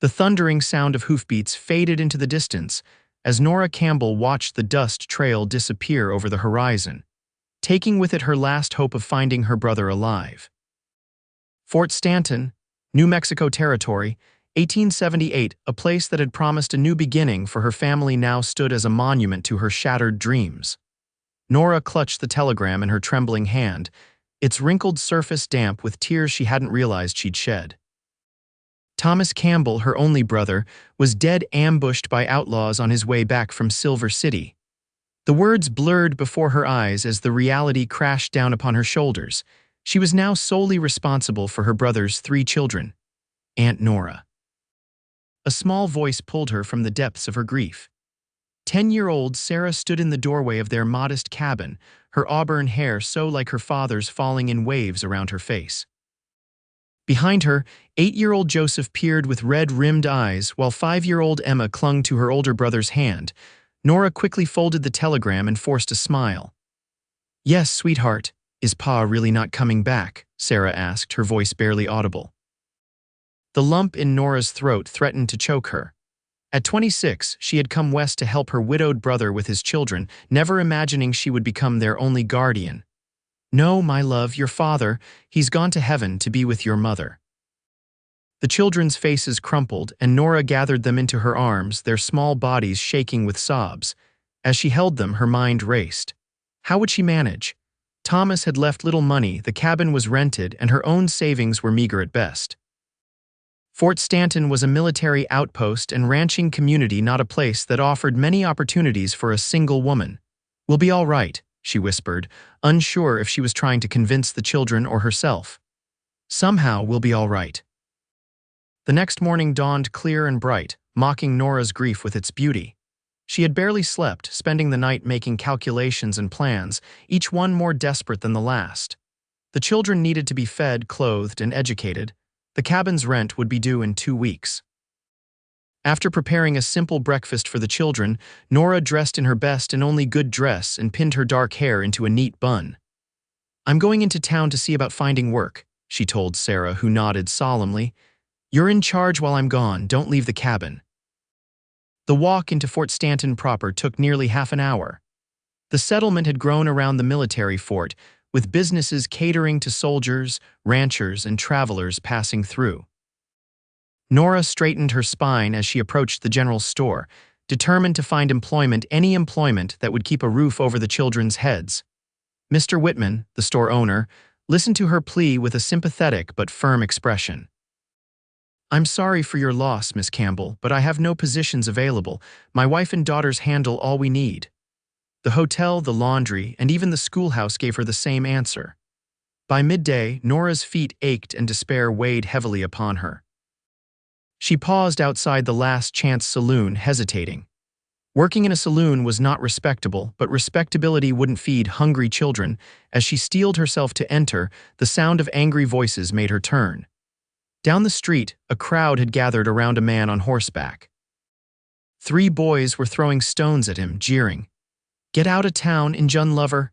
The thundering sound of hoofbeats faded into the distance as Nora Campbell watched the dust trail disappear over the horizon, taking with it her last hope of finding her brother alive. Fort Stanton, New Mexico Territory, 1878, a place that had promised a new beginning for her family now stood as a monument to her shattered dreams. Nora clutched the telegram in her trembling hand, its wrinkled surface damp with tears she hadn't realized she'd shed. Thomas Campbell, her only brother, was dead, ambushed by outlaws on his way back from Silver City. The words blurred before her eyes as the reality crashed down upon her shoulders. She was now solely responsible for her brother's 3 children. Aunt Nora. A small voice pulled her from the depths of her grief. 10-year-old Sarah stood in the doorway of their modest cabin, her auburn hair so like her father's falling in waves around her face. Behind her, 8-year-old Joseph peered with red-rimmed eyes, while 5-year-old Emma clung to her older brother's hand. Nora quickly folded the telegram and forced a smile. "Yes, sweetheart. Is Pa really not coming back?" Sarah asked, her voice barely audible. The lump in Nora's throat threatened to choke her. At 26, she had come west to help her widowed brother with his children, never imagining she would become their only guardian. "No, my love, your father, he's gone to heaven to be with your mother." The children's faces crumpled, and Nora gathered them into her arms, their small bodies shaking with sobs. As she held them, her mind raced. How would she manage? Thomas had left little money, the cabin was rented, and her own savings were meager at best. Fort Stanton was a military outpost and ranching community, not a place that offered many opportunities for a single woman. "We'll be all right," she whispered, unsure if she was trying to convince the children or herself. "Somehow we'll be all right." The next morning dawned clear and bright, mocking Nora's grief with its beauty. She had barely slept, spending the night making calculations and plans, each one more desperate than the last. The children needed to be fed, clothed, and educated. The cabin's rent would be due in 2 weeks. After preparing a simple breakfast for the children, Nora dressed in her best and only good dress and pinned her dark hair into a neat bun. "I'm going into town to see about finding work," she told Sarah, who nodded solemnly. "You're in charge while I'm gone, don't leave the cabin." The walk into Fort Stanton proper took nearly half an hour. The settlement had grown around the military fort, with businesses catering to soldiers, ranchers, and travelers passing through. Nora straightened her spine as she approached the general store, determined to find employment, any employment that would keep a roof over the children's heads. Mr. Whitman, the store owner, listened to her plea with a sympathetic but firm expression. "I'm sorry for your loss, Miss Campbell, but I have no positions available. My wife and daughters handle all we need." The hotel, the laundry, and even the schoolhouse gave her the same answer. By midday, Nora's feet ached and despair weighed heavily upon her. She paused outside the Last Chance saloon, hesitating. Working in a saloon was not respectable, but respectability wouldn't feed hungry children. As she steeled herself to enter, the sound of angry voices made her turn. Down the street, a crowd had gathered around a man on horseback. 3 boys were throwing stones at him, jeering. "Get out of town, Injun lover.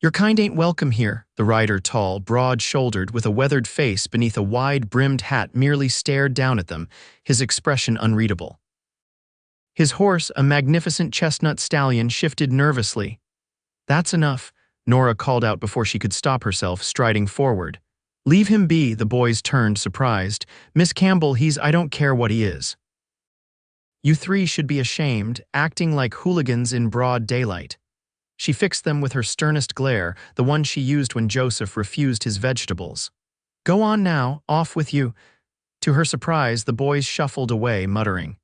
Your kind ain't welcome here." The rider, tall, broad-shouldered, with a weathered face beneath a wide-brimmed hat, merely stared down at them, his expression unreadable. His horse, a magnificent chestnut stallion, shifted nervously. "That's enough," Nora called out before she could stop herself, striding forward. "Leave him be," the boys turned, surprised. "Miss Campbell, I don't care what he is." "You 3 should be ashamed, acting like hooligans in broad daylight." She fixed them with her sternest glare, the one she used when Joseph refused his vegetables. "Go on now, off with you." To her surprise, the boys shuffled away, muttering.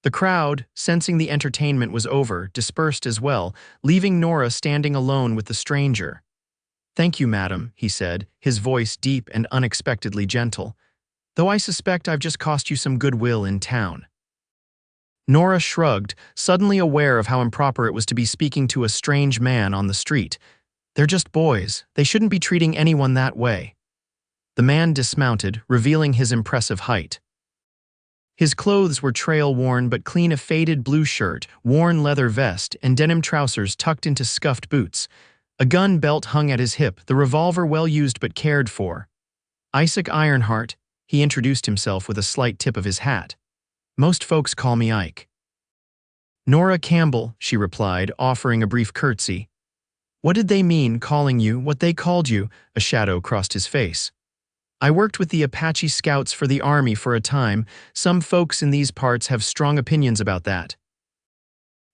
The crowd, sensing the entertainment was over, dispersed as well, leaving Nora standing alone with the stranger. "Thank you, madam," he said, his voice deep and unexpectedly gentle. "Though I suspect I've just cost you some goodwill in town." Nora shrugged, suddenly aware of how improper it was to be speaking to a strange man on the street. "They're just boys. They shouldn't be treating anyone that way." The man dismounted, revealing his impressive height. His clothes were trail-worn but clean, a faded blue shirt, worn leather vest, and denim trousers tucked into scuffed boots. A gun belt hung at his hip, the revolver well used but cared for. "Isaac Ironheart," He introduced himself with a slight tip of his hat. "Most folks call me Ike." "Nora Campbell," she replied, offering a brief curtsy. "What did they mean calling you what they called you?" A shadow crossed his face. "I worked with the Apache Scouts for the Army for a time. Some folks in these parts have strong opinions about that."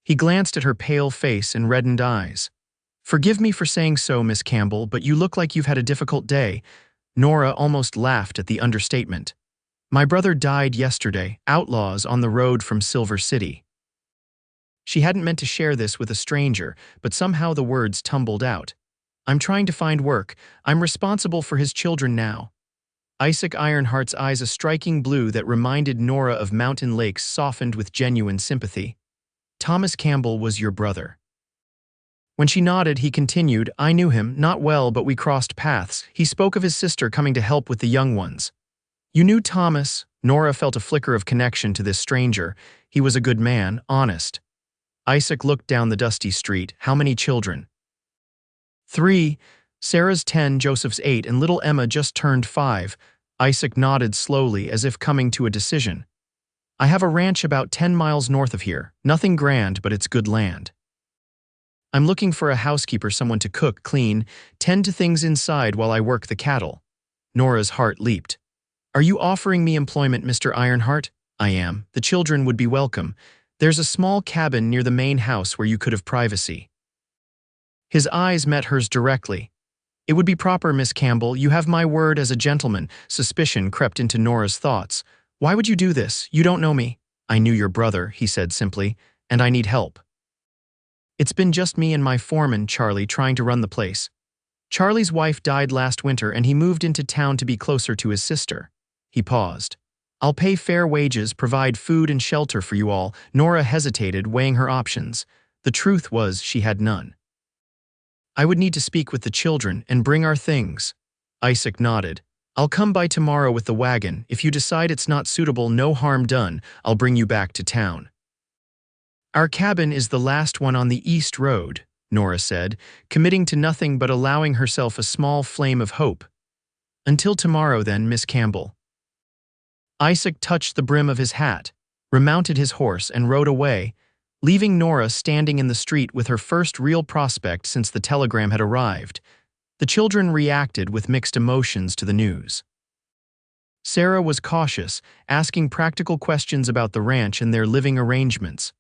He glanced at her pale face and reddened eyes. "Forgive me for saying so, Miss Campbell, but you look like you've had a difficult day." Nora almost laughed at the understatement. "My brother died yesterday, outlaws on the road from Silver City." She hadn't meant to share this with a stranger, but somehow the words tumbled out. "I'm trying to find work. I'm responsible for his children now." Isaac Ironheart's eyes, a striking blue that reminded Nora of mountain lakes, softened with genuine sympathy. "Thomas Campbell was your brother." When she nodded, he continued, "I knew him, not well, but we crossed paths. He spoke of his sister coming to help with the young ones." "You knew Thomas?" Nora felt a flicker of connection to this stranger. He was a good man, honest. Isaac looked down the dusty street. "How many children?" "3. Sarah's 10, Joseph's 8, and little Emma just turned 5. Isaac nodded slowly, as if coming to a decision. "I have a ranch about 10 miles north of here. Nothing grand, but it's good land. I'm looking for a housekeeper, someone to cook, clean, tend to things inside while I work the cattle." Nora's heart leaped. "Are you offering me employment, Mr. Ironheart?" "I am. The children would be welcome. There's a small cabin near the main house where you could have privacy." His eyes met hers directly. "It would be proper, Miss Campbell. You have my word as a gentleman." Suspicion crept into Nora's thoughts. "Why would you do this? You don't know me." "I knew your brother," he said simply, "and I need help. It's been just me and my foreman, Charlie, trying to run the place. Charlie's wife died last winter and he moved into town to be closer to his sister." He paused. "I'll pay fair wages, provide food and shelter for you all." Nora hesitated, weighing her options. The truth was she had none. "I would need to speak with the children and bring our things." Isaac nodded. "I'll come by tomorrow with the wagon. If you decide it's not suitable, no harm done. I'll bring you back to town." "Our cabin is the last one on the East Road," Nora said, committing to nothing but allowing herself a small flame of hope. "Until tomorrow then, Miss Campbell." Isaac touched the brim of his hat, remounted his horse, and rode away, leaving Nora standing in the street with her first real prospect since the telegram had arrived. The children reacted with mixed emotions to the news. Sarah was cautious, asking practical questions about the ranch and their living arrangements.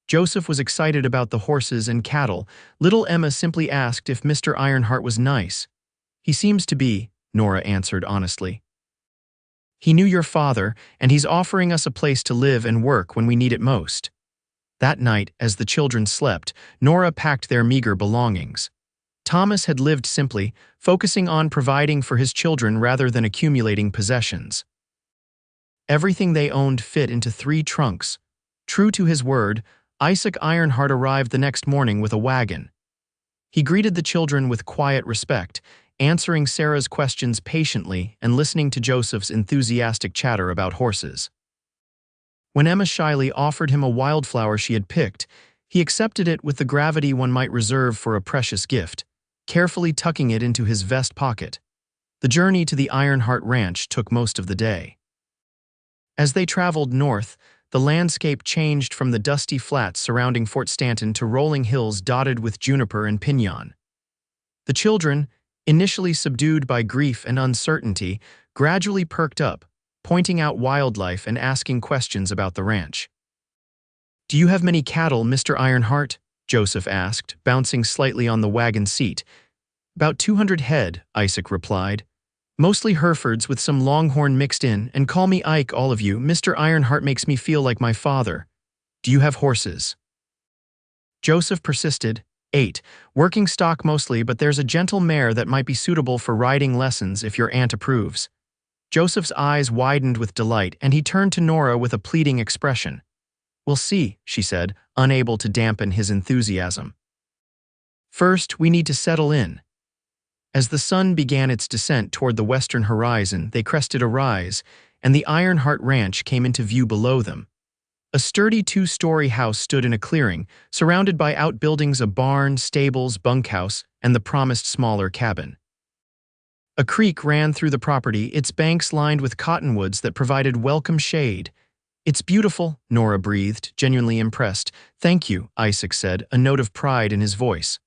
Joseph was excited about the horses and cattle. Little Emma simply asked if Mr. Ironheart was nice. "He seems to be," Nora answered honestly. "He knew your father, and he's offering us a place to live and work when we need it most." That night, as the children slept, Nora packed their meager belongings. Thomas had lived simply, focusing on providing for his children rather than accumulating possessions. Everything they owned fit into 3 trunks. True to his word, Isaac Ironheart arrived the next morning with a wagon. He greeted the children with quiet respect, answering Sarah's questions patiently and listening to Joseph's enthusiastic chatter about horses. When Emma shyly offered him a wildflower she had picked, he accepted it with the gravity one might reserve for a precious gift, carefully tucking it into his vest pocket. The journey to the Ironheart Ranch took most of the day. As they traveled north, the landscape changed from the dusty flats surrounding Fort Stanton to rolling hills dotted with juniper and pinon. The children, initially subdued by grief and uncertainty, gradually perked up, pointing out wildlife and asking questions about the ranch. "Do you have many cattle, Mr. Ironheart?" Joseph asked, bouncing slightly on the wagon seat. "About 200 head," Isaac replied. "Mostly Herefords with some Longhorn mixed in, and call me Ike, all of you. Mr. Ironheart makes me feel like my father." "Do you have horses?" Joseph persisted. 8. Working stock mostly, but there's a gentle mare that might be suitable for riding lessons if your aunt approves." Joseph's eyes widened with delight, and he turned to Nora with a pleading expression. "We'll see," she said, unable to dampen his enthusiasm. "First, we need to settle in." As the sun began its descent toward the western horizon, they crested a rise, and the Ironheart Ranch came into view below them. A sturdy 2-story house stood in a clearing, surrounded by outbuildings, a barn, stables, bunkhouse, and the promised smaller cabin. A creek ran through the property, its banks lined with cottonwoods that provided welcome shade. "It's beautiful," Nora breathed, genuinely impressed. "Thank you," Isaac said, a note of pride in his voice.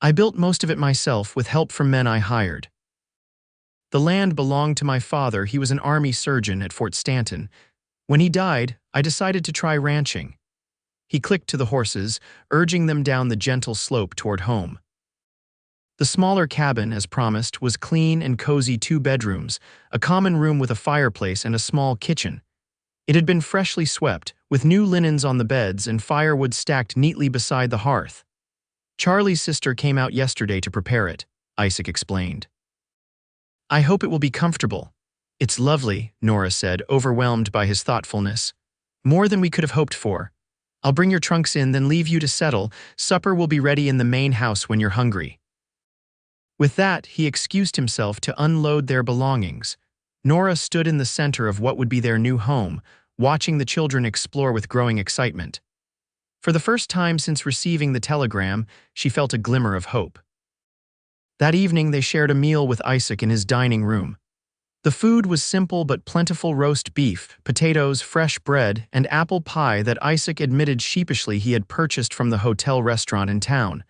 "I built most of it myself with help from men I hired. The land belonged to my father. He was an army surgeon at Fort Stanton. When he died, I decided to try ranching." He clicked to the horses, urging them down the gentle slope toward home. The smaller cabin, as promised, was clean and cozy, 2 bedrooms, a common room with a fireplace and a small kitchen. It had been freshly swept, with new linens on the beds and firewood stacked neatly beside the hearth. "Charlie's sister came out yesterday to prepare it," Isaac explained. "I hope it will be comfortable." "It's lovely," Nora said, overwhelmed by his thoughtfulness. "More than we could have hoped for. I'll bring your trunks in, then leave you to settle. Supper will be ready in the main house when you're hungry." With that, he excused himself to unload their belongings. Nora stood in the center of what would be their new home, watching the children explore with growing excitement. For the first time since receiving the telegram, she felt a glimmer of hope. That evening, they shared a meal with Isaac in his dining room. The food was simple but plentiful: roast beef, potatoes, fresh bread, and apple pie that Isaac admitted sheepishly he had purchased from the hotel restaurant in town.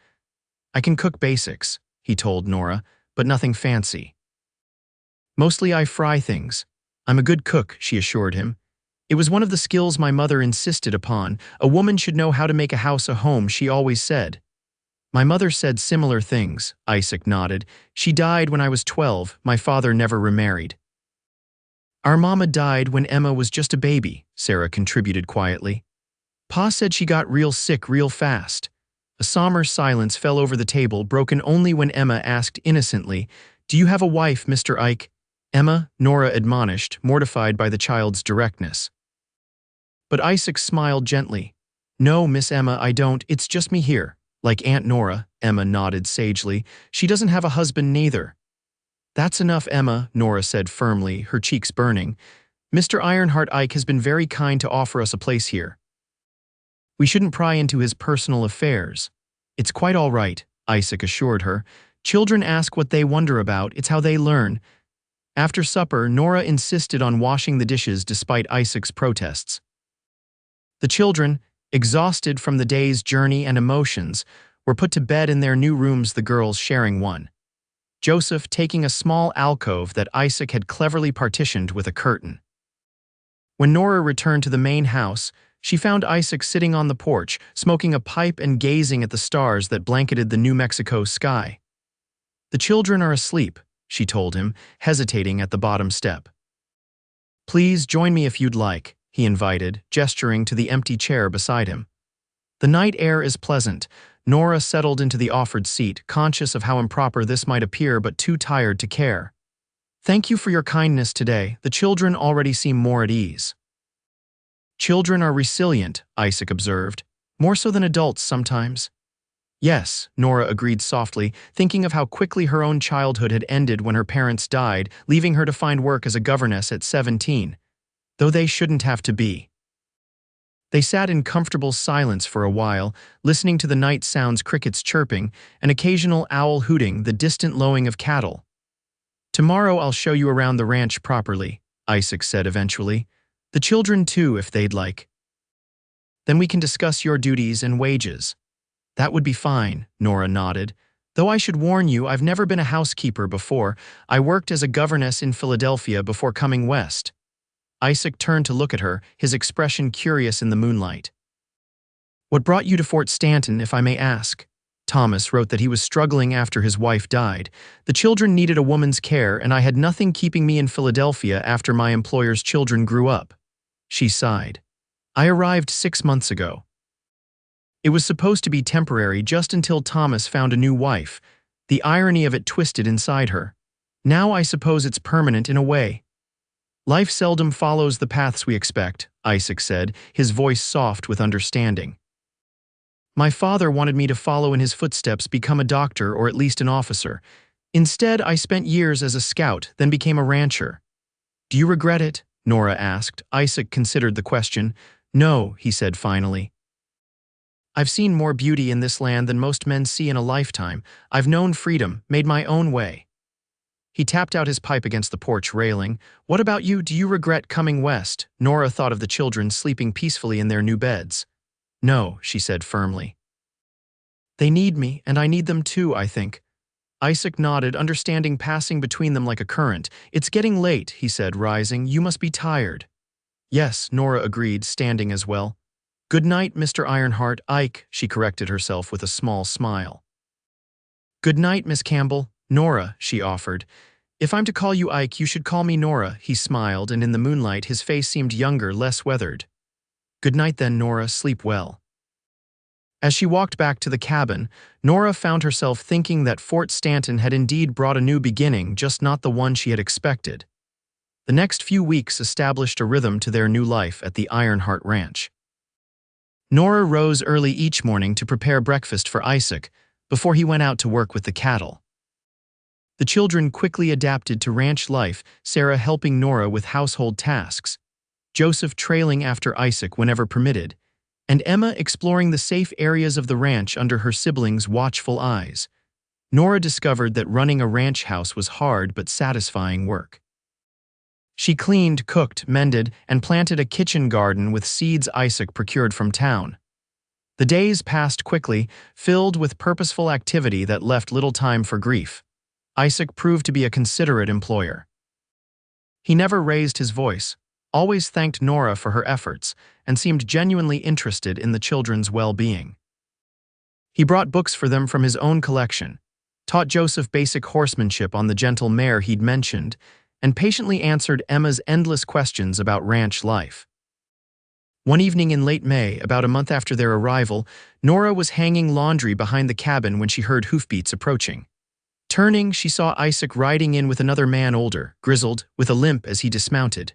"I can cook basics," he told Nora, "but nothing fancy. Mostly I fry things. I'm a good cook," she assured him. "It was one of the skills my mother insisted upon. A woman should know how to make a house a home, she always said." "My mother said similar things," Isaac nodded. "She died when I was 12. My father never remarried." "Our mama died when Emma was just a baby," Sarah contributed quietly. "Pa said she got real sick real fast." A somber silence fell over the table, broken only when Emma asked innocently, "Do you have a wife, Mr. Ike?" "Emma," Nora admonished, mortified by the child's directness. But Isaac smiled gently. "No, Miss Emma, I don't. It's just me here." "Like Aunt Nora," Emma nodded sagely. "She doesn't have a husband neither." "That's enough, Emma," Nora said firmly, her cheeks burning. "Mr. Ironheart Ike has been very kind to offer us a place here. We shouldn't pry into his personal affairs." "It's quite all right," Isaac assured her. "Children ask what they wonder about. It's how they learn." After supper, Nora insisted on washing the dishes despite Isaac's protests. The children, exhausted from the day's journey and emotions, were put to bed in their new rooms, the girls sharing one. Joseph taking a small alcove that Isaac had cleverly partitioned with a curtain. When Nora returned to the main house, she found Isaac sitting on the porch, smoking a pipe and gazing at the stars that blanketed the New Mexico sky. "The children are asleep," she told him, hesitating at the bottom step. "Please join me if you'd like," he invited, gesturing to the empty chair beside him. "The night air is pleasant." Nora settled into the offered seat, conscious of how improper this might appear but too tired to care. "Thank you for your kindness today." The children already seem more at ease. "Children are resilient," Isaac observed. "More so than adults sometimes." "Yes," Nora agreed softly, thinking of how quickly her own childhood had ended when her parents died, leaving her to find work as a governess at 17. Though they shouldn't have to be. They sat in comfortable silence for a while, listening to the night sounds: crickets chirping, an occasional owl hooting, the distant lowing of cattle. "Tomorrow I'll show you around the ranch properly," Isaac said eventually. "The children too, if they'd like. Then we can discuss your duties and wages." "That would be fine," Nora nodded. "Though I should warn you, I've never been a housekeeper before. I worked as a governess in Philadelphia before coming west." Isaac turned to look at her, his expression curious in the moonlight. "What brought you to Fort Stanton, if I may ask?" Thomas wrote that he was struggling after his wife died. "The children needed a woman's care, and I had nothing keeping me in Philadelphia after my employer's children grew up." She sighed. "I arrived 6 months ago. It was supposed to be temporary just until Thomas found a new wife. The irony of it twisted inside her. Now I suppose it's permanent in a way." "Life seldom follows the paths we expect," Isaac said, his voice soft with understanding. "My father wanted me to follow in his footsteps, become a doctor or at least an officer. Instead, I spent years as a scout, then became a rancher." "Do you regret it?" Nora asked. Isaac considered the question. "No," he said finally. "I've seen more beauty in this land than most men see in a lifetime. I've known freedom, made my own way." He tapped out his pipe against the porch railing. What about you? Do you regret coming west? Nora thought of the children sleeping peacefully in their new beds. No, she said firmly. They need me, and I need them too, I think. Isaac nodded, understanding passing between them like a current. It's getting late, he said, rising. You must be tired. Yes, Nora agreed, standing as well. Good night, Mr. Ironheart. Ike, she corrected herself with a small smile. Good night, Miss Campbell. Nora, she offered. If I'm to call you Ike, you should call me Nora, he smiled, and in the moonlight his face seemed younger, less weathered. Good night then, Nora. Sleep well. As she walked back to the cabin, Nora found herself thinking that Fort Stanton had indeed brought a new beginning, just not the one she had expected. The next few weeks established a rhythm to their new life at the Ironheart Ranch. Nora rose early each morning to prepare breakfast for Isaac before he went out to work with the cattle. The children quickly adapted to ranch life, Sarah helping Nora with household tasks, Joseph trailing after Isaac whenever permitted, and Emma exploring the safe areas of the ranch under her siblings' watchful eyes. Nora discovered that running a ranch house was hard but satisfying work. She cleaned, cooked, mended, and planted a kitchen garden with seeds Isaac procured from town. The days passed quickly, filled with purposeful activity that left little time for grief. Isaac proved to be a considerate employer. He never raised his voice, always thanked Nora for her efforts, and seemed genuinely interested in the children's well-being. He brought books for them from his own collection, taught Joseph basic horsemanship on the gentle mare he'd mentioned, and patiently answered Emma's endless questions about ranch life. One evening in late May, about a month after their arrival, Nora was hanging laundry behind the cabin when she heard hoofbeats approaching. Turning, she saw Isaac riding in with another man older, grizzled, with a limp as he dismounted.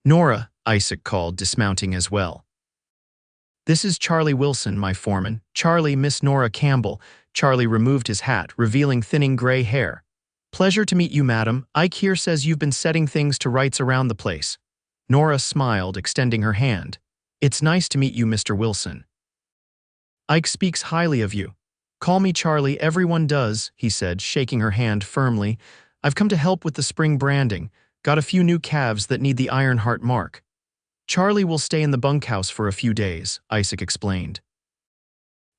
Nora, Isaac called, dismounting as well. This is Charlie Wilson, my foreman. Charlie, Miss Nora Campbell. Charlie removed his hat, revealing thinning gray hair. Pleasure to meet you, madam. Ike here says you've been setting things to rights around the place. Nora smiled, extending her hand. It's nice to meet you, Mr. Wilson. Ike speaks highly of you. Call me Charlie, everyone does, he said, shaking her hand firmly. I've come to help with the spring branding. Got a few new calves that need the Ironheart mark. Charlie will stay in the bunkhouse for a few days, Isaac explained.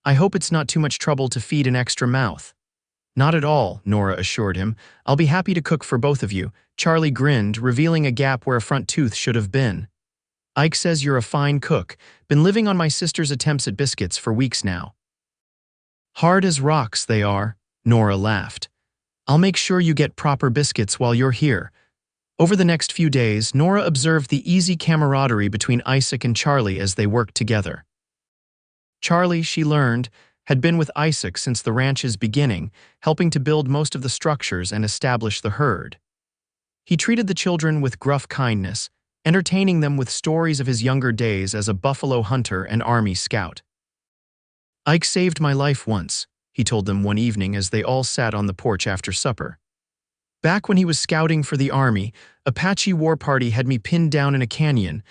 I hope it's not too much trouble to feed an extra mouth. Not at all, Nora assured him. I'll be happy to cook for both of you. Charlie grinned, revealing a gap where a front tooth should have been. Ike says you're a fine cook. Been living on my sister's attempts at biscuits for weeks now. Hard as rocks they are, Nora laughed. I'll make sure you get proper biscuits while you're here. Over the next few days, Nora observed the easy camaraderie between Isaac and Charlie as they worked together. Charlie, she learned, had been with Isaac since the ranch's beginning, helping to build most of the structures and establish the herd. He treated the children with gruff kindness, entertaining them with stories of his younger days as a buffalo hunter and army scout. Ike saved my life once, he told them one evening as they all sat on the porch after supper. Back when he was scouting for the army, Apache war party had me pinned down in a canyon.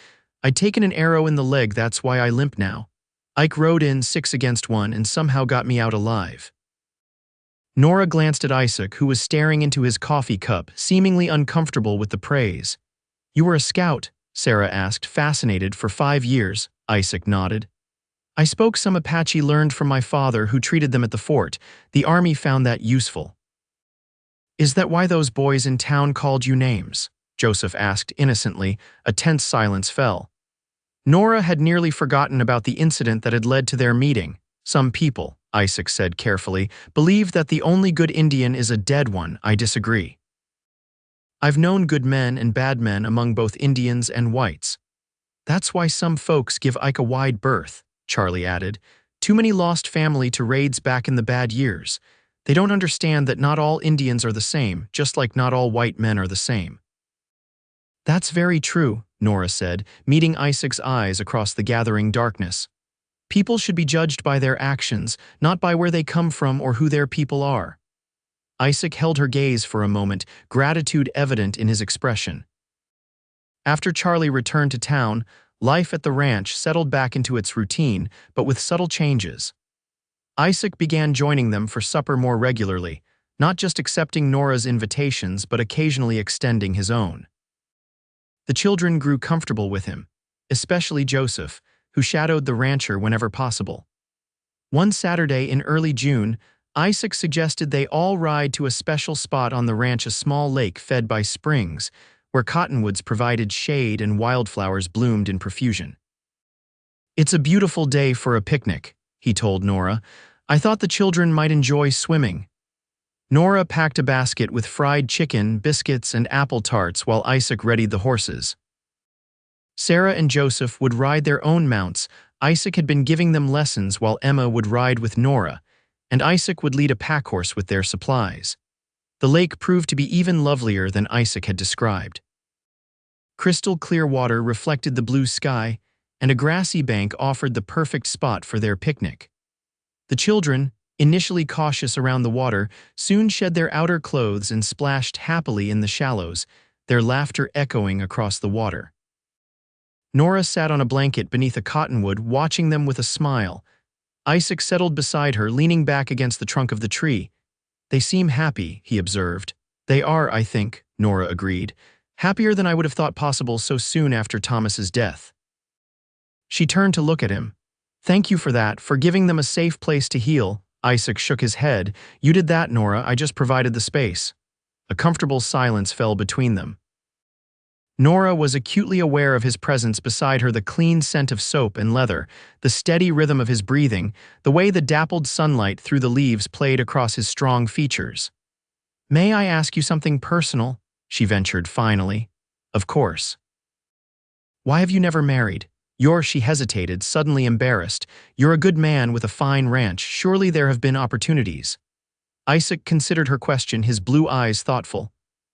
I'd taken an arrow in the leg, that's why I limp now. Ike rode in 6 against 1 and somehow got me out alive. Nora glanced at Isaac, who was staring into his coffee cup, seemingly uncomfortable with the praise. You were a scout? Sarah asked, fascinated. For 5 years, Isaac nodded. I spoke some Apache learned from my father, who treated them at the fort. The army found that useful. Is that why those boys in town called you names? Joseph asked innocently. A tense silence fell. Nora had nearly forgotten about the incident that had led to their meeting. Some people, Isaac said carefully, believe that the only good Indian is a dead one. I disagree. I've known good men and bad men among both Indians and whites. That's why some folks give Ike a wide berth, Charlie added. Too many lost family to raids back in the bad years. They don't understand that not all Indians are the same, just like not all white men are the same. That's very true, Nora said, meeting Isaac's eyes across the gathering darkness. People should be judged by their actions, not by where they come from or who their people are. Isaac held her gaze for a moment, gratitude evident in his expression. After Charlie returned to town, life at the ranch settled back into its routine, but with subtle changes. Isaac began joining them for supper more regularly, not just accepting Nora's invitations but occasionally extending his own. The children grew comfortable with him, especially Joseph, who shadowed the rancher whenever possible. One Saturday in early June, Isaac suggested they all ride to a special spot on the ranch, a small lake fed by springs, where cottonwoods provided shade and wildflowers bloomed in profusion. "It's a beautiful day for a picnic," he told Nora. "I thought the children might enjoy swimming." Nora packed a basket with fried chicken, biscuits, and apple tarts while Isaac readied the horses. Sarah and Joseph would ride their own mounts. Isaac had been giving them lessons while Emma would ride with Nora, and Isaac would lead a pack horse with their supplies. The lake proved to be even lovelier than Isaac had described. Crystal clear water reflected the blue sky, and a grassy bank offered the perfect spot for their picnic. The children, initially cautious around the water, soon shed their outer clothes and splashed happily in the shallows, their laughter echoing across the water. Nora sat on a blanket beneath a cottonwood, watching them with a smile. Isaac settled beside her, leaning back against the trunk of the tree. "They seem happy," he observed. "They are, I think," Nora agreed. "Happier than I would have thought possible so soon after Thomas's death." She turned to look at him. "Thank you for that, for giving them a safe place to heal." Isaac shook his head. "You did that, Nora. I just provided the space." A comfortable silence fell between them. Nora was acutely aware of his presence beside her, the clean scent of soap and leather, the steady rhythm of his breathing, the way the dappled sunlight through the leaves played across his strong features. "May I ask you something personal?" she ventured finally. "Of course." "Why have you never married? She hesitated, suddenly embarrassed. "You're a good man with a fine ranch. Surely there have been opportunities." Isaac considered her question, his blue eyes thoughtful.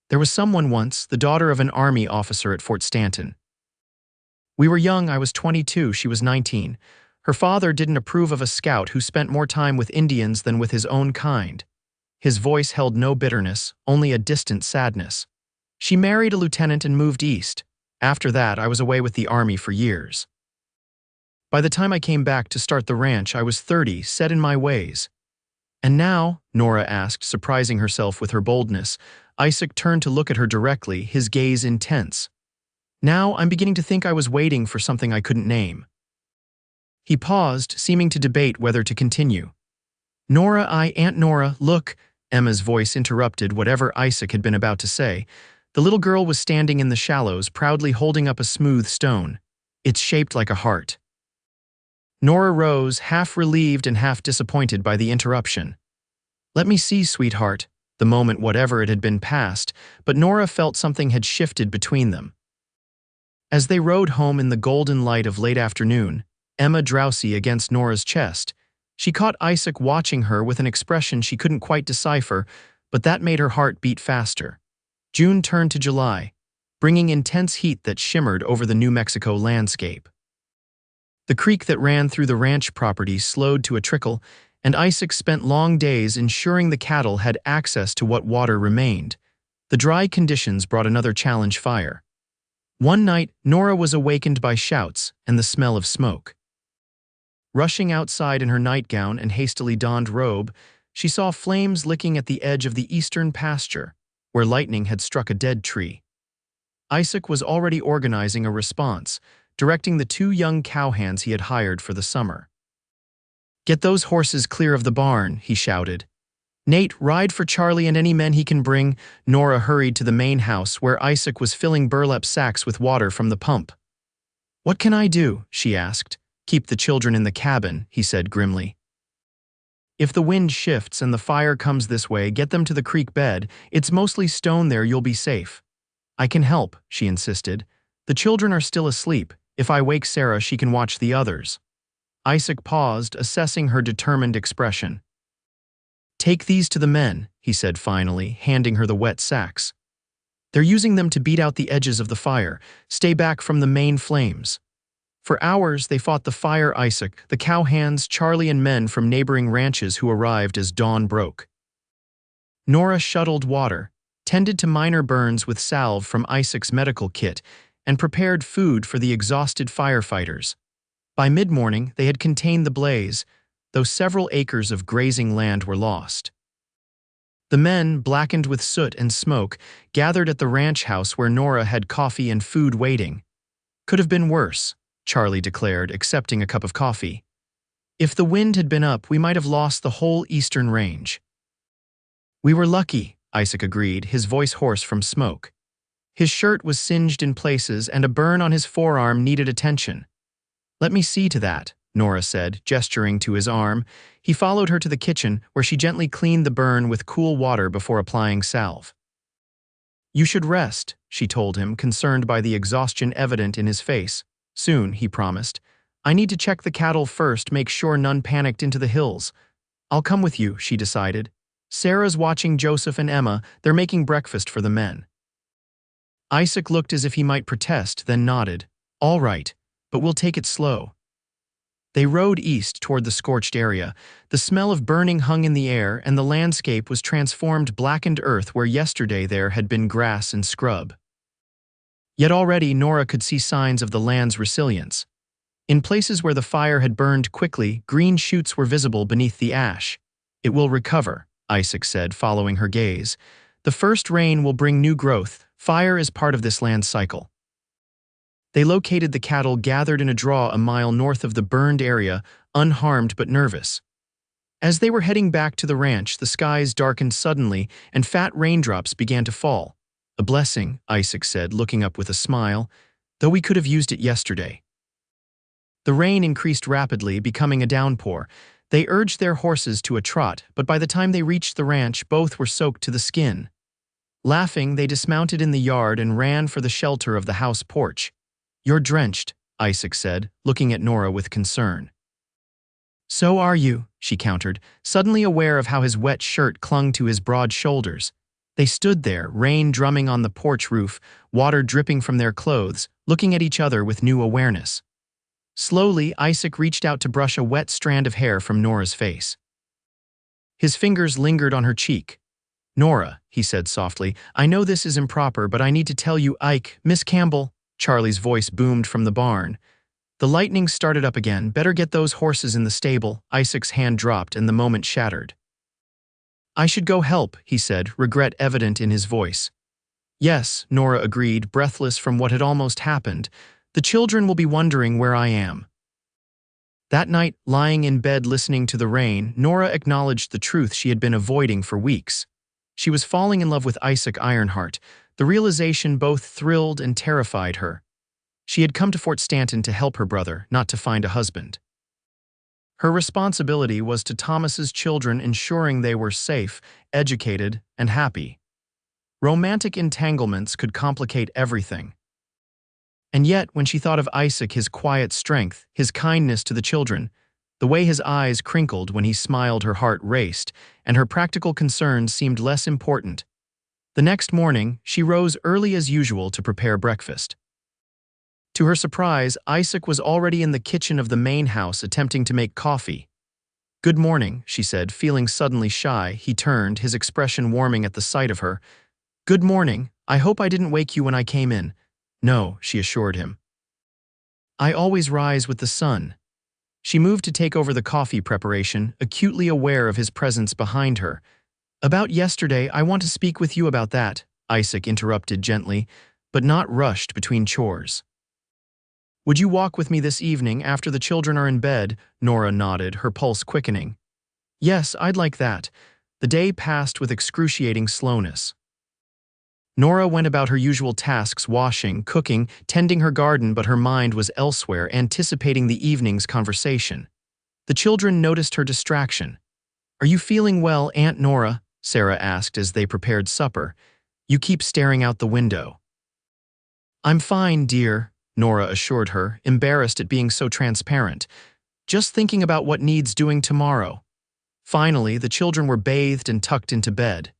"There was someone once, the daughter of an army officer at Fort Stanton. We were young. I was 22, she was 19. Her father didn't approve of a scout who spent more time with Indians than with his own kind." His voice held no bitterness, only a distant sadness. "She married a lieutenant and moved east. After that, I was away with the army for years. By the time I came back to start the ranch, I was 30, set in my ways." "And now?" Nora asked, surprising herself with her boldness. Isaac turned to look at her directly, his gaze intense. "Now I'm beginning to think I was waiting for something I couldn't name." He paused, seeming to debate whether to continue. Aunt Nora, look," Emma's voice interrupted whatever Isaac had been about to say. The little girl was standing in the shallows, proudly holding up a smooth stone. "It's shaped like a heart." Nora rose, half relieved and half disappointed by the interruption. "Let me see, sweetheart." The moment, whatever it had been, passed, but Nora felt something had shifted between them. As they rode home in the golden light of late afternoon, Emma drowsy against Nora's chest, she caught Isaac watching her with an expression she couldn't quite decipher, but that made her heart beat faster. June turned to July, bringing intense heat that shimmered over the New Mexico landscape. The creek that ran through the ranch property slowed to a trickle, and Isaac spent long days ensuring the cattle had access to what water remained. The dry conditions brought another challenge: fire. One night, Nora was awakened by shouts and the smell of smoke. Rushing outside in her nightgown and hastily donned robe, she saw flames licking at the edge of the eastern pasture, where lightning had struck a dead tree. Isaac was already organizing a response, directing the 2 young cowhands he had hired for the summer. "Get those horses clear of the barn," he shouted. "Nate, ride for Charlie and any men he can bring." Nora hurried to the main house, where Isaac was filling burlap sacks with water from the pump. "What can I do?" she asked. "Keep the children in the cabin," he said grimly. "If the wind shifts and the fire comes this way, get them to the creek bed. It's mostly stone there, you'll be safe." "I can help," she insisted. "The children are still asleep. If I wake Sarah, she can watch the others." Isaac paused, assessing her determined expression. "Take these to the men," he said finally, handing her the wet sacks. "They're using them to beat out the edges of the fire. Stay back from the main flames." For hours they fought the fire, Isaac, the cowhands, Charlie, and men from neighboring ranches who arrived as dawn broke. Nora shuttled water, tended to minor burns with salve from Isaac's medical kit, and prepared food for the exhausted firefighters. By mid-morning, they had contained the blaze, though several acres of grazing land were lost. The men, blackened with soot and smoke, gathered at the ranch house where Nora had coffee and food waiting. "Could have been worse," Charlie declared, accepting a cup of coffee. "If the wind had been up, we might have lost the whole eastern range." "We were lucky," Isaac agreed, his voice hoarse from smoke. His shirt was singed in places and a burn on his forearm needed attention. "Let me see to that," Nora said, gesturing to his arm. He followed her to the kitchen, where she gently cleaned the burn with cool water before applying salve. "You should rest," she told him, concerned by the exhaustion evident in his face. "Soon," he promised. "I need to check the cattle first, make sure none panicked into the hills." "I'll come with you," she decided. "Sarah's watching Joseph and Emma. They're making breakfast for the men." Isaac looked as if he might protest, then nodded. "All right, but we'll take it slow." They rode east toward the scorched area. The smell of burning hung in the air, and the landscape was transformed blackened earth where yesterday there had been grass and scrub. Yet already Nora could see signs of the land's resilience. In places where the fire had burned quickly, green shoots were visible beneath the ash. "It will recover," Isaac said, following her gaze. "The first rain will bring new growth. Fire is part of this land's cycle." They located the cattle gathered in a draw a mile north of the burned area, unharmed but nervous. As they were heading back to the ranch, the skies darkened suddenly and fat raindrops began to fall. "A blessing," Isaac said, looking up with a smile, "though we could have used it yesterday." The rain increased rapidly, becoming a downpour. They urged their horses to a trot, but by the time they reached the ranch, both were soaked to the skin. Laughing, they dismounted in the yard and ran for the shelter of the house porch. "You're drenched," Isaac said, looking at Nora with concern. "So are you," she countered, suddenly aware of how his wet shirt clung to his broad shoulders. They stood there, rain drumming on the porch roof, water dripping from their clothes, looking at each other with new awareness. Slowly, Isaac reached out to brush a wet strand of hair from Nora's face. His fingers lingered on her cheek. "Nora," he said softly, "I know this is improper, but I need to tell you, Miss Campbell," Charlie's voice boomed from the barn. The lightning started up again. "Better get those horses in the stable." Isaac's hand dropped and the moment shattered. "I should go help," he said, regret evident in his voice. "Yes," Nora agreed, breathless from what had almost happened. "The children will be wondering where I am." That night, lying in bed listening to the rain, Nora acknowledged the truth she had been avoiding for weeks. She was falling in love with Isaac Ironheart. The realization both thrilled and terrified her. She had come to Fort Stanton to help her brother, not to find a husband. Her responsibility was to Thomas's children, ensuring they were safe, educated, and happy. Romantic entanglements could complicate everything. And yet, when she thought of Isaac, his quiet strength, his kindness to the children, the way his eyes crinkled when he smiled, her heart raced, and her practical concerns seemed less important. The next morning, she rose early as usual to prepare breakfast. To her surprise, Isaac was already in the kitchen of the main house attempting to make coffee. "Good morning," she said, feeling suddenly shy. He turned, his expression warming at the sight of her. "Good morning. I hope I didn't wake you when I came in." "No," she assured him. "I always rise with the sun." She moved to take over the coffee preparation, acutely aware of his presence behind her. "About yesterday, I want to speak with you about that," Isaac interrupted gently, but not rushed between chores. "Would you walk with me this evening after the children are in bed?" Nora nodded, her pulse quickening. "Yes, I'd like that." The day passed with excruciating slowness. Nora went about her usual tasks, washing, cooking, tending her garden, but her mind was elsewhere, anticipating the evening's conversation. The children noticed her distraction. "Are you feeling well, Aunt Nora?" Sarah asked as they prepared supper. "You keep staring out the window." "I'm fine, dear," Nora assured her, embarrassed at being so transparent. "Just thinking about what needs doing tomorrow." Finally, the children were bathed and tucked into bed.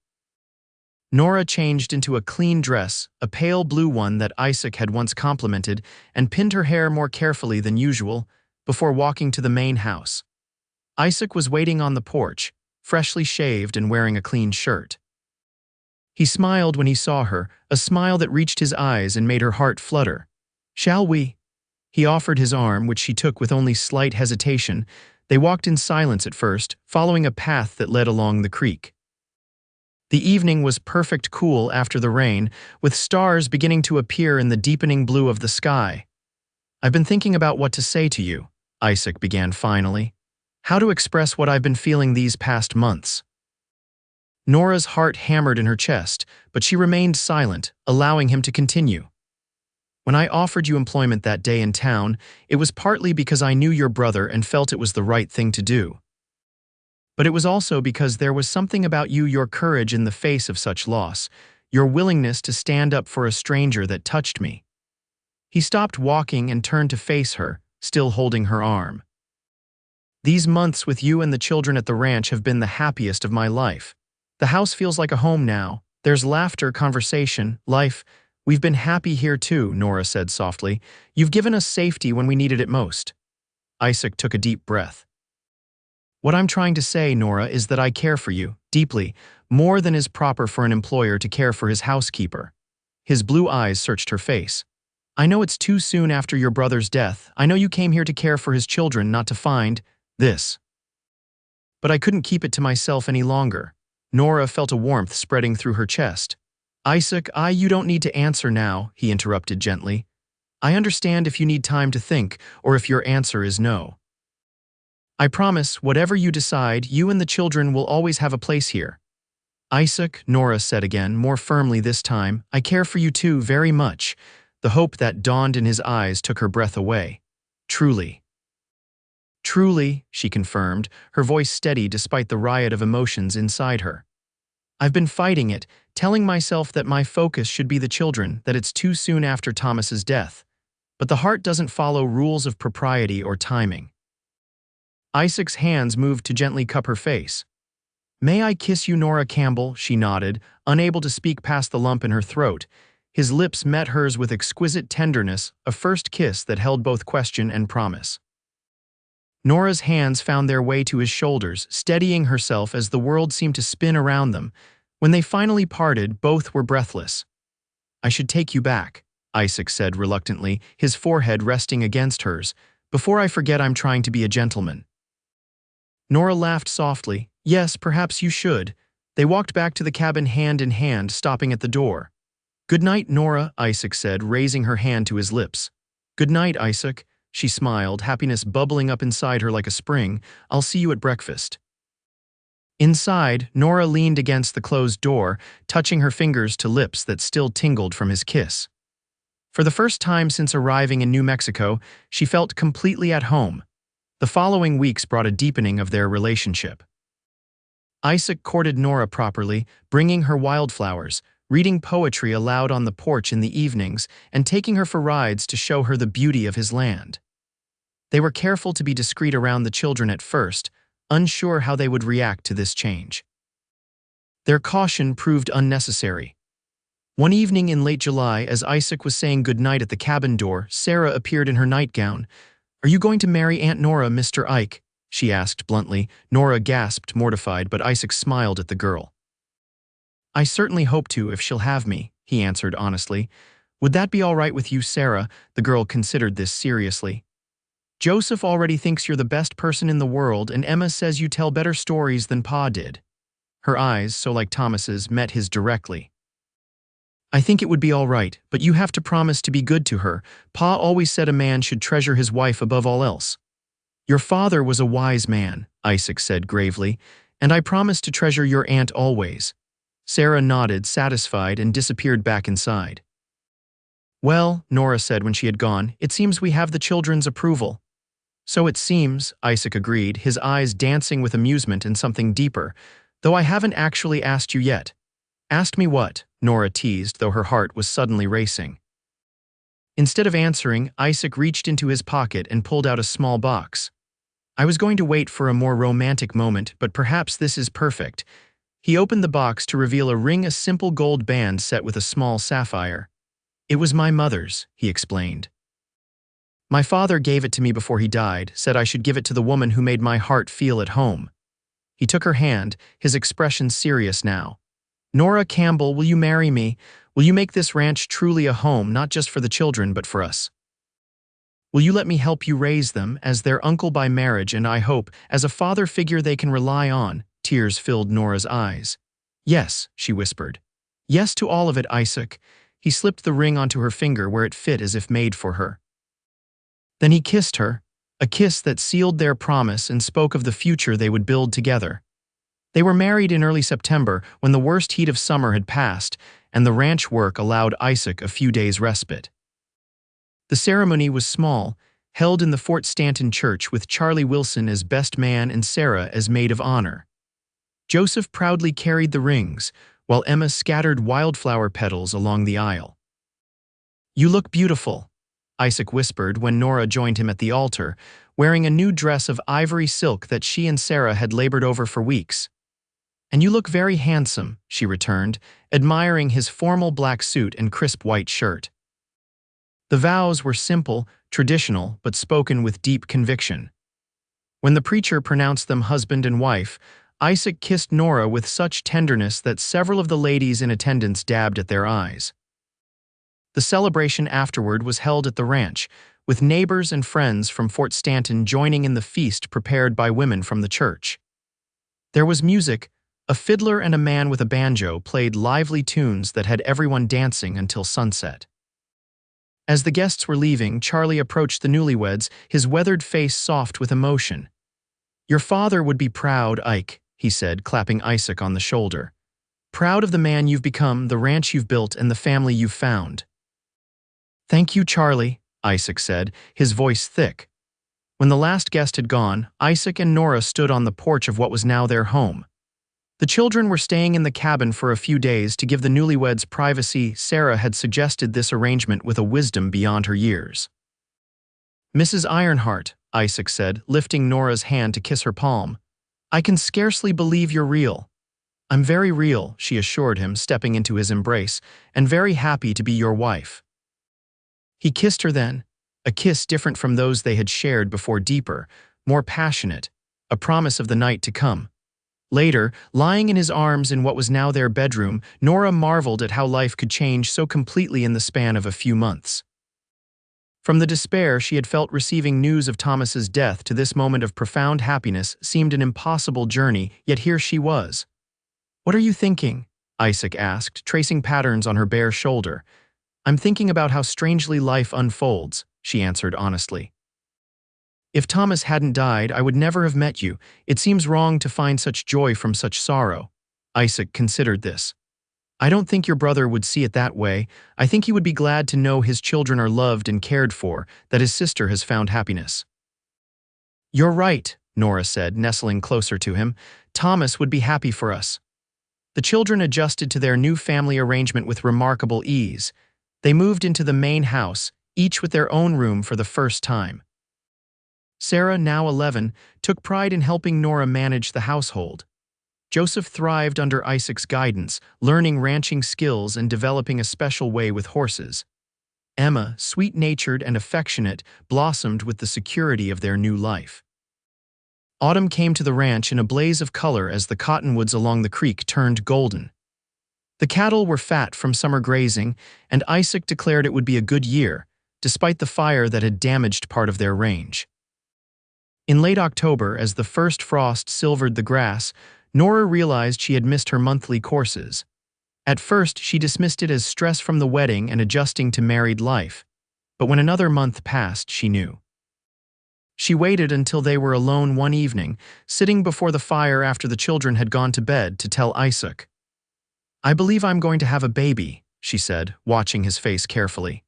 Nora changed into a clean dress, a pale blue one that Isaac had once complimented, and pinned her hair more carefully than usual before walking to the main house. Isaac was waiting on the porch, freshly shaved and wearing a clean shirt. He smiled when he saw her, a smile that reached his eyes and made her heart flutter. "Shall we?" He offered his arm, which she took with only slight hesitation. They walked in silence at first, following a path that led along the creek. The evening was perfect cool after the rain, with stars beginning to appear in the deepening blue of the sky. "I've been thinking about what to say to you," Isaac began finally. "How to express what I've been feeling these past months." Nora's heart hammered in her chest, but she remained silent, allowing him to continue. "When I offered you employment that day in town, it was partly because I knew your brother and felt it was the right thing to do. But it was also because there was something about you, your courage in the face of such loss, your willingness to stand up for a stranger that touched me." He stopped walking and turned to face her, still holding her arm. "These months with you and the children at the ranch have been the happiest of my life. The house feels like a home now. There's laughter, conversation, life. We've been happy here too," Nora said softly. "You've given us safety when we needed it most." Isaac took a deep breath. "What I'm trying to say, Nora, is that I care for you, deeply, more than is proper for an employer to care for his housekeeper." His blue eyes searched her face. "I know it's too soon after your brother's death. I know you came here to care for his children, not to find this. But I couldn't keep it to myself any longer." Nora felt a warmth spreading through her chest. "Isaac, you don't need to answer now," he interrupted gently. "I understand if you need time to think, or if your answer is no. I promise, whatever you decide, you and the children will always have a place here." "Isaac," Nora said again, more firmly this time, "I care for you too, very much." The hope that dawned in his eyes took her breath away. "Truly." "Truly," she confirmed, her voice steady despite the riot of emotions inside her. "I've been fighting it, telling myself that my focus should be the children, that it's too soon after Thomas's death. But the heart doesn't follow rules of propriety or timing." Isaac's hands moved to gently cup her face. "May I kiss you, Nora Campbell?" she nodded, unable to speak past the lump in her throat. His lips met hers with exquisite tenderness, a first kiss that held both question and promise. Nora's hands found their way to his shoulders, steadying herself as the world seemed to spin around them. When they finally parted, both were breathless. "I should take you back," Isaac said reluctantly, his forehead resting against hers. "Before I forget, I'm trying to be a gentleman." Nora laughed softly. "Yes, perhaps you should." They walked back to the cabin hand in hand, stopping at the door. "Good night, Nora," Isaac said, raising her hand to his lips. "Good night, Isaac." She smiled, happiness bubbling up inside her like a spring. "I'll see you at breakfast." Inside, Nora leaned against the closed door, touching her fingers to lips that still tingled from his kiss. For the first time since arriving in New Mexico, she felt completely at home. The following weeks brought a deepening of their relationship. Isaac courted Nora properly, bringing her wildflowers, reading poetry aloud on the porch in the evenings, and taking her for rides to show her the beauty of his land. They were careful to be discreet around the children at first, unsure how they would react to this change. Their caution proved unnecessary. One evening in late July, as Isaac was saying goodnight at the cabin door, Sarah appeared in her nightgown. "Are you going to marry Aunt Nora, Mr. Ike?" she asked bluntly. Nora gasped, mortified, but Isaac smiled at the girl. "I certainly hope to if she'll have me," he answered honestly. "Would that be all right with you, Sarah?" The girl considered this seriously. "Joseph already thinks you're the best person in the world, and Emma says you tell better stories than Pa did." Her eyes, so like Thomas's, met his directly. "I think it would be all right, but you have to promise to be good to her. Pa always said a man should treasure his wife above all else." "Your father was a wise man," Isaac said gravely, "and I promise to treasure your aunt always." Sarah nodded, satisfied, and disappeared back inside. "Well," Nora said when she had gone, "it seems we have the children's approval." "So it seems," Isaac agreed, his eyes dancing with amusement and something deeper, "though I haven't actually asked you yet." "Asked me what?" Nora teased, though her heart was suddenly racing. Instead of answering, Isaac reached into his pocket and pulled out a small box. "I was going to wait for a more romantic moment, but perhaps this is perfect." He opened the box to reveal a ring, a simple gold band set with a small sapphire. "It was my mother's," he explained. "My father gave it to me before he died, said I should give it to the woman who made my heart feel at home." He took her hand, his expression serious now. "Nora Campbell, will you marry me? Will you make this ranch truly a home, not just for the children, but for us? Will you let me help you raise them, as their uncle by marriage and, I hope, as a father figure they can rely on?" Tears filled Nora's eyes. Yes, she whispered. Yes to all of it, Isaac. He slipped the ring onto her finger where it fit as if made for her. Then he kissed her, a kiss that sealed their promise and spoke of the future they would build together. They were married in early September when the worst heat of summer had passed and the ranch work allowed Isaac a few days' respite. The ceremony was small, held in the Fort Stanton church with Charlie Wilson as best man and Sarah as maid of honor. Joseph proudly carried the rings, while Emma scattered wildflower petals along the aisle. "You look beautiful," Isaac whispered when Nora joined him at the altar, wearing a new dress of ivory silk that she and Sarah had labored over for weeks. "And you look very handsome," she returned, admiring his formal black suit and crisp white shirt. The vows were simple, traditional, but spoken with deep conviction. When the preacher pronounced them husband and wife, Isaac kissed Nora with such tenderness that several of the ladies in attendance dabbed at their eyes. The celebration afterward was held at the ranch, with neighbors and friends from Fort Stanton joining in the feast prepared by women from the church. There was music. A fiddler and a man with a banjo played lively tunes that had everyone dancing until sunset. As the guests were leaving, Charlie approached the newlyweds, his weathered face soft with emotion. "Your father would be proud, Ike," he said, clapping Isaac on the shoulder. "Proud of the man you've become, the ranch you've built, and the family you've found." "Thank you, Charlie," Isaac said, his voice thick. When the last guest had gone, Isaac and Nora stood on the porch of what was now their home. The children were staying in the cabin for a few days to give the newlyweds privacy. Sarah had suggested this arrangement with a wisdom beyond her years. "Mrs. Ironheart," Isaac said, lifting Nora's hand to kiss her palm. "I can scarcely believe you're real." "I'm very real," she assured him, stepping into his embrace, "and very happy to be your wife." He kissed her then, a kiss different from those they had shared before, deeper, more passionate, a promise of the night to come. Later, lying in his arms in what was now their bedroom, Nora marveled at how life could change so completely in the span of a few months. From the despair she had felt receiving news of Thomas's death to this moment of profound happiness seemed an impossible journey, yet here she was. "What are you thinking?" Isaac asked, tracing patterns on her bare shoulder. "I'm thinking about how strangely life unfolds," she answered honestly. "If Thomas hadn't died, I would never have met you. It seems wrong to find such joy from such sorrow." Isaac considered this. "I don't think your brother would see it that way. I think he would be glad to know his children are loved and cared for, that his sister has found happiness." "You're right," Nora said, nestling closer to him. "Thomas would be happy for us." The children adjusted to their new family arrangement with remarkable ease. They moved into the main house, each with their own room for the first time. Sarah, now 11, took pride in helping Nora manage the household. Joseph thrived under Isaac's guidance, learning ranching skills and developing a special way with horses. Emma, sweet-natured and affectionate, blossomed with the security of their new life. Autumn came to the ranch in a blaze of color as the cottonwoods along the creek turned golden. The cattle were fat from summer grazing, and Isaac declared it would be a good year, despite the fire that had damaged part of their range. In late October, as the first frost silvered the grass, Nora realized she had missed her monthly courses. At first, she dismissed it as stress from the wedding and adjusting to married life. But when another month passed, she knew. She waited until they were alone one evening, sitting before the fire after the children had gone to bed, to tell Isaac. "I believe I'm going to have a baby," she said, watching his face carefully.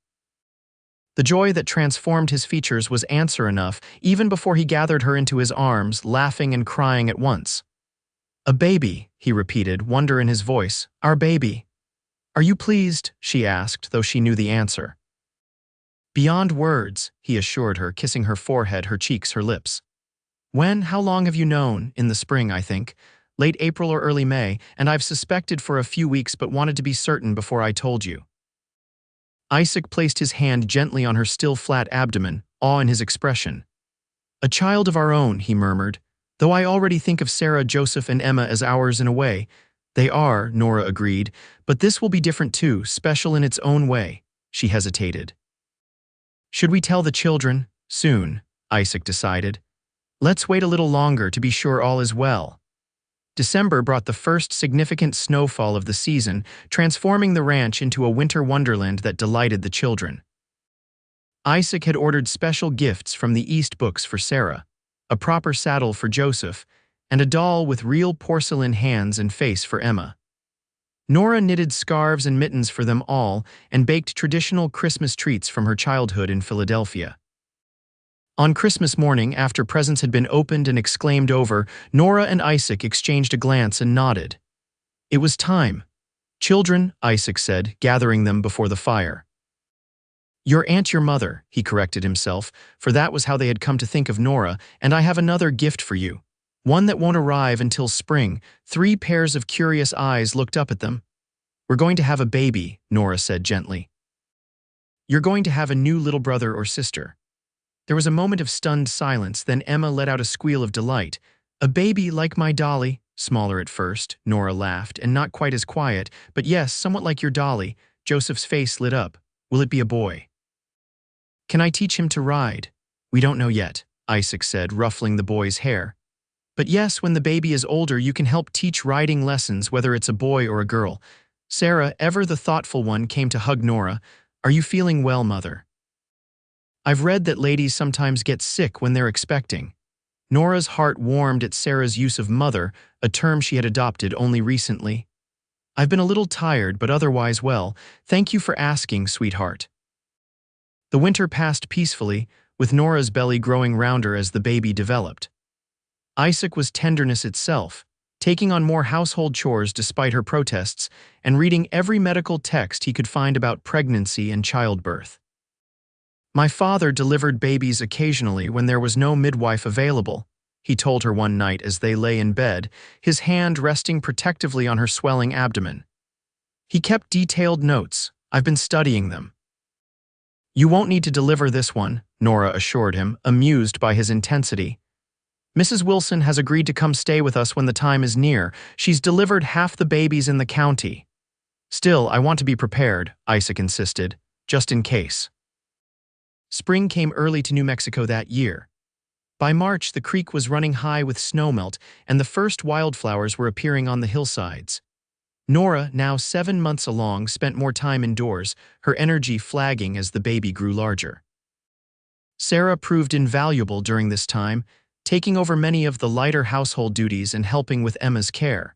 The joy that transformed his features was answer enough, even before he gathered her into his arms, laughing and crying at once. "A baby," he repeated, wonder in his voice. "Our baby." "Are you pleased?" she asked, though she knew the answer. "Beyond words," he assured her, kissing her forehead, her cheeks, her lips. "When? How long have you known?" "In the spring, I think. Late April or early May, and I've suspected for a few weeks but wanted to be certain before I told you." Isaac placed his hand gently on her still flat abdomen, awe in his expression. "A child of our own," he murmured. "Though I already think of Sarah, Joseph, and Emma as ours in a way." "They are," Nora agreed, "but this will be different too, special in its own way." She hesitated. "Should we tell the children?" "Soon," Isaac decided. "Let's wait a little longer to be sure all is well." December brought the first significant snowfall of the season, transforming the ranch into a winter wonderland that delighted the children. Isaac had ordered special gifts from the East books for Sarah, a proper saddle for Joseph, and a doll with real porcelain hands and face for Emma. Nora knitted scarves and mittens for them all and baked traditional Christmas treats from her childhood in Philadelphia. On Christmas morning, after presents had been opened and exclaimed over, Nora and Isaac exchanged a glance and nodded. It was time. "Children," Isaac said, gathering them before the fire. "Your aunt, your mother," he corrected himself, for that was how they had come to think of Nora, "and I have another gift for you. One that won't arrive until spring." 3 pairs of curious eyes looked up at them. "We're going to have a baby," Nora said gently. "You're going to have a new little brother or sister." There was a moment of stunned silence, then Emma let out a squeal of delight. "A baby like my Dolly?" "Smaller at first," Nora laughed, "and not quite as quiet, but yes, somewhat like your Dolly." Joseph's face lit up. "Will it be a boy?" "Can I teach him to ride?" "We don't know yet," Isaac said, ruffling the boy's hair. "But yes, when the baby is older, you can help teach riding lessons, whether it's a boy or a girl." Sarah, ever the thoughtful one, came to hug Nora. "Are you feeling well, Mother?" "I've read that ladies sometimes get sick when they're expecting." Nora's heart warmed at Sarah's use of mother, a term she had adopted only recently. "I've been a little tired, but otherwise well. Thank you for asking, sweetheart." The winter passed peacefully, with Nora's belly growing rounder as the baby developed. Isaac was tenderness itself, taking on more household chores despite her protests, and reading every medical text he could find about pregnancy and childbirth. "My father delivered babies occasionally when there was no midwife available," he told her one night as they lay in bed, his hand resting protectively on her swelling abdomen. "He kept detailed notes. I've been studying them." "You won't need to deliver this one," Nora assured him, amused by his intensity. "Mrs. Wilson has agreed to come stay with us when the time is near. She's delivered half the babies in the county." "Still, I want to be prepared," Isaac insisted, "just in case." Spring came early to New Mexico that year. By March, the creek was running high with snowmelt, and the first wildflowers were appearing on the hillsides. Nora, now 7 months along, spent more time indoors, her energy flagging as the baby grew larger. Sarah proved invaluable during this time, taking over many of the lighter household duties and helping with Emma's care.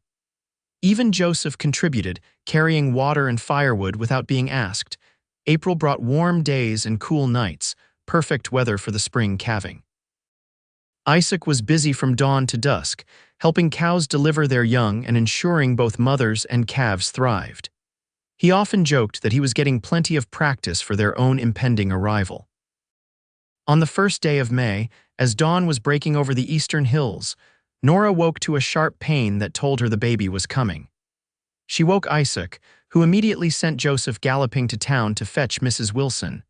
Even Joseph contributed, carrying water and firewood without being asked. April brought warm days and cool nights, perfect weather for the spring calving. Isaac was busy from dawn to dusk, helping cows deliver their young and ensuring both mothers and calves thrived. He often joked that he was getting plenty of practice for their own impending arrival. On the first day of May, as dawn was breaking over the eastern hills, Nora woke to a sharp pain that told her the baby was coming. She woke Isaac, who immediately sent Joseph galloping to town to fetch Mrs. Wilson.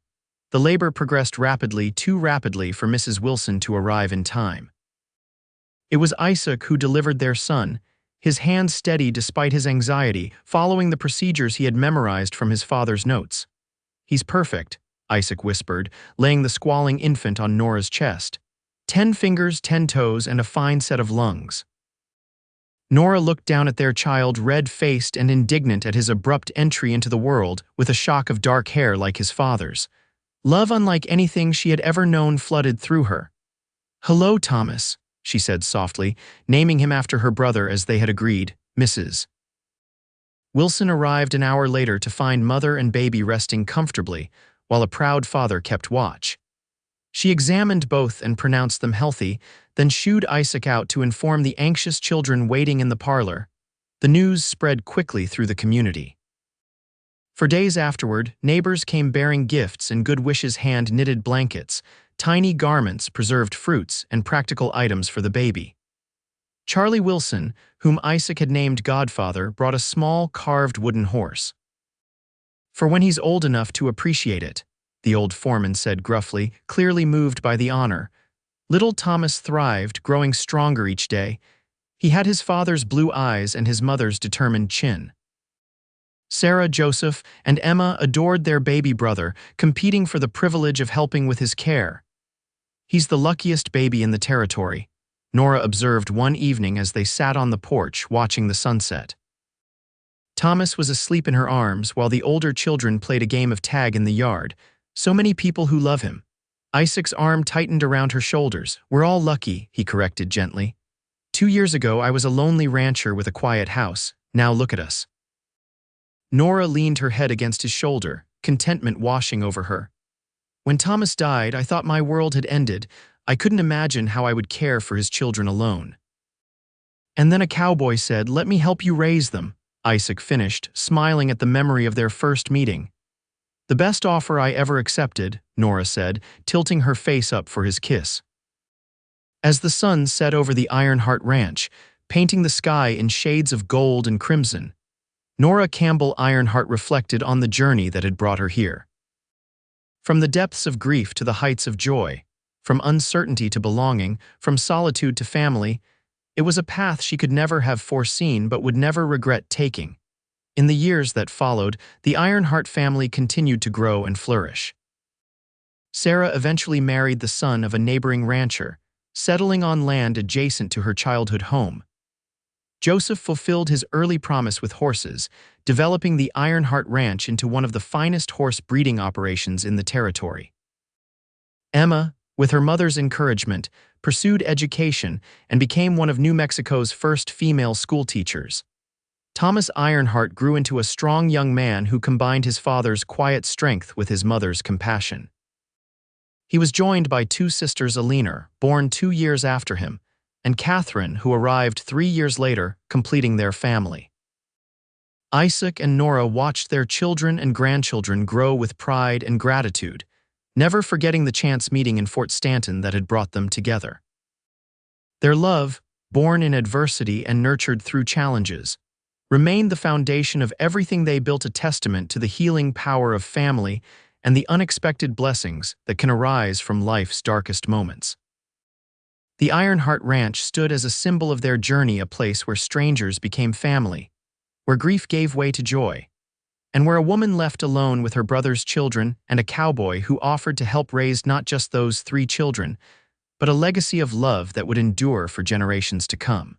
The labor progressed rapidly, too rapidly for Mrs. Wilson to arrive in time. It was Isaac who delivered their son, his hand steady despite his anxiety, following the procedures he had memorized from his father's notes. "He's perfect," Isaac whispered, laying the squalling infant on Nora's chest. 10 fingers, 10 toes, and a fine set of lungs." Nora looked down at their child, red-faced and indignant at his abrupt entry into the world with a shock of dark hair like his father's. Love unlike anything she had ever known flooded through her. "Hello, Thomas," she said softly, naming him after her brother as they had agreed, Mrs. Wilson arrived an hour later to find mother and baby resting comfortably, while a proud father kept watch. She examined both and pronounced them healthy, then shooed Isaac out to inform the anxious children waiting in the parlor. The news spread quickly through the community. For days afterward, neighbors came bearing gifts and good wishes, hand-knitted blankets, tiny garments, preserved fruits, and practical items for the baby. Charlie Wilson, whom Isaac had named Godfather, brought a small carved wooden horse. "For when he's old enough to appreciate it," the old foreman said gruffly, clearly moved by the honor. Little Thomas thrived, growing stronger each day. He had his father's blue eyes and his mother's determined chin. Sarah, Joseph, and Emma adored their baby brother, competing for the privilege of helping with his care. "He's the luckiest baby in the territory," Nora observed one evening as they sat on the porch watching the sunset. Thomas was asleep in her arms while the older children played a game of tag in the yard. So many people who love him. Isaac's arm tightened around her shoulders. We're all lucky, he corrected gently. 2 years ago, I was a lonely rancher with a quiet house. Now look at us. Nora leaned her head against his shoulder, contentment washing over her. When Thomas died, I thought my world had ended. I couldn't imagine how I would care for his children alone. And then a cowboy said, "Let me help you raise them," Isaac finished, smiling at the memory of their first meeting. "The best offer I ever accepted," Nora said, tilting her face up for his kiss. As the sun set over the Ironheart Ranch, painting the sky in shades of gold and crimson, Nora Campbell Ironheart reflected on the journey that had brought her here. From the depths of grief to the heights of joy, from uncertainty to belonging, from solitude to family, it was a path she could never have foreseen but would never regret taking. In the years that followed, the Ironheart family continued to grow and flourish. Sarah eventually married the son of a neighboring rancher, settling on land adjacent to her childhood home. Joseph fulfilled his early promise with horses, developing the Ironheart Ranch into one of the finest horse breeding operations in the territory. Emma, with her mother's encouragement, pursued education and became one of New Mexico's first female schoolteachers. Thomas Ironheart grew into a strong young man who combined his father's quiet strength with his mother's compassion. He was joined by two sisters, Eleanor, born 2 years after him, and Catherine, who arrived 3 years later, completing their family. Isaac and Nora watched their children and grandchildren grow with pride and gratitude, never forgetting the chance meeting in Fort Stanton that had brought them together. Their love, born in adversity and nurtured through challenges, remained the foundation of everything they built, a testament to the healing power of family and the unexpected blessings that can arise from life's darkest moments. The Ironheart Ranch stood as a symbol of their journey, a place where strangers became family, where grief gave way to joy, and where a woman left alone with her brother's children and a cowboy who offered to help raise not just those 3 children, but a legacy of love that would endure for generations to come.